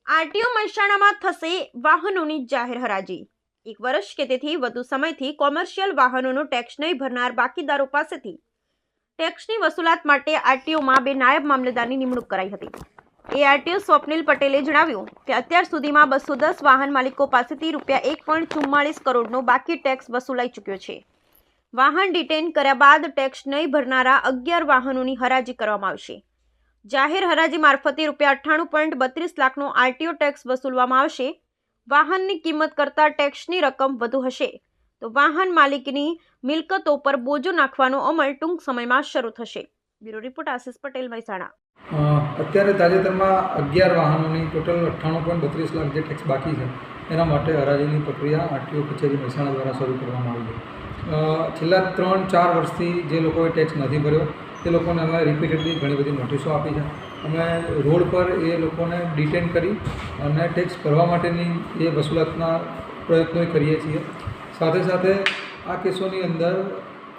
RTO મહેસાણામાં થશે વાહનોની જાહેર હરાજી। 1 વર્ષ કે તેથી વધુ સમયથી કોમર્શિયલ વાહનોનો ટેક્સ નહીં ભરનાર બાકીદારો પાસેથી ટેક્સની વસૂલાત માટે આરટીઓમાં 2 નાયબ મામલતદારની નિમણૂક કરાઈ હતી। આરટીઓ સ્વપ્નિલ પટેલે જણાવ્યું કે અત્યાર સુધીમાં 210 વાહન માલિકો પાસેથી ₹1.44 કરોડનો બાકી ટેક્સ વસૂલાઈ ચૂક્યો છે। વાહન ડિટેઇન કર્યા બાદ ટેક્સ નહીં ભરનારા 11 વાહનોની હરાજી કરવામાં આવશે। જાહેર હરાજી મારફતે ₹98.32 લાખનો આરટીઓ ટેક્સ વસૂલવામાં આવશે। વાહનની કિંમત કરતાં ટેક્સની રકમ વધુ હશે તો વાહન માલિકની મિલકતો પર બોજો નાખવાનો અમલ ટૂંક સમયમાં શરૂ થશે। Bureau report Ashish Patel, Mehsana. અત્યારે તાજેતરમાં 11 વાહનોની ટોટલ 98.32 લાખ જે ટેક્સ બાકી છે એના માટે હરાજીની પ્રક્રિયા આરટીઓ કચેરી મહેસાણા દ્વારા શરૂ કરવામાં આવી છે। છેલ્લા 3-4 વર્ષથી જે લોકોએ ટેક્સ નથી ભર્યો તે લોકોને અમે રિપીટેડલી ઘણી બધી નોટિસો આપી છે। અમે રોડ પર એ લોકોને ડિટેન કરી અને ટેક્સ ભરવા માટેની એ વસૂલાતના પ્રયત્નો કરીએ છીએ। સાથે સાથે આ કેસોની અંદર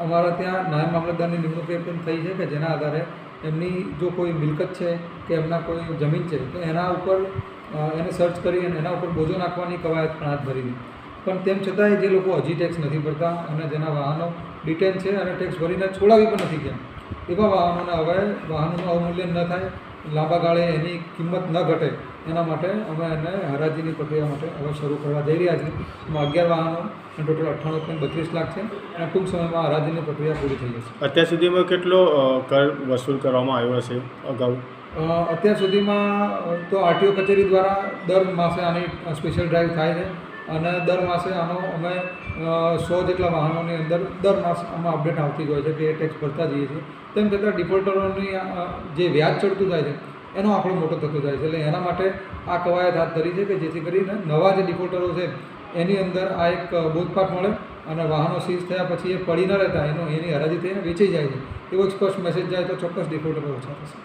અમારા ત્યાં નાયબ મામલતદારની નિમણૂક એ પણ થઈ છે કે જેના આધારે એમની જો કોઈ મિલકત છે કે એમના કોઈ જમીન છે તો એના ઉપર એને સર્ચ કરી અને એના ઉપર બોજો નાખવાની કવાયત પણ હાથ ધરી હતી। પણ તેમ છતાંય જે લોકો હજી ટેક્સ નથી ભરતા અને જેના વાહનો ડિટેન છે અને ટેક્સ ભરીને છોડાવી પણ નથી ગયા એવા વાહનોને હવે વાહનોનું અવમૂલ્યન ન થાય, લાંબા ગાળે એની કિંમત ન ઘટે એના માટે અમે એને હરાજીની પ્રક્રિયા માટે હવે શરૂ કરવા જઈ રહ્યા છીએ। એમાં 11 વાહનો ટોટલ 98.32 લાખ છે અને ટૂંક સમયમાં હરાજીની પ્રક્રિયા પૂરી થઈ જશે। અત્યાર સુધીમાં કેટલો કર વસૂલ કરવામાં આવ્યો હશે અગાઉ? અત્યાર સુધીમાં તો આરટીઓ કચેરી દ્વારા દર માસે આની સ્પેશિયલ ડ્રાઈવ થાય છે અને દર માસે આનો અમે 100 જેટલા વાહનોની અંદર દર માસ આમાં અપડેટ આવતી જ હોય છે કે એ ટેક્સ ભરતા જઈએ છીએ। તેમ છતાં ડિફોલ્ટરોની જે વ્યાજ ચડતું જાય છે એનો આંકડો મોટો થતો જાય છે, એટલે એના માટે આ કવાયત હાથ ધરી છે કે જેથી કરીને નવા જે ડિફોલ્ટરો છે એની અંદર આ એક બોધપાઠ મળે અને વાહનો સીઝ થયા પછી એ પડી ન રહેતા એની હરાજી થઈને વેચાઈ જાય છે એવો એક સ્પષ્ટ મેસેજ જાય તો ચોક્કસ ડિફોલ્ટરો ઓછા થશે।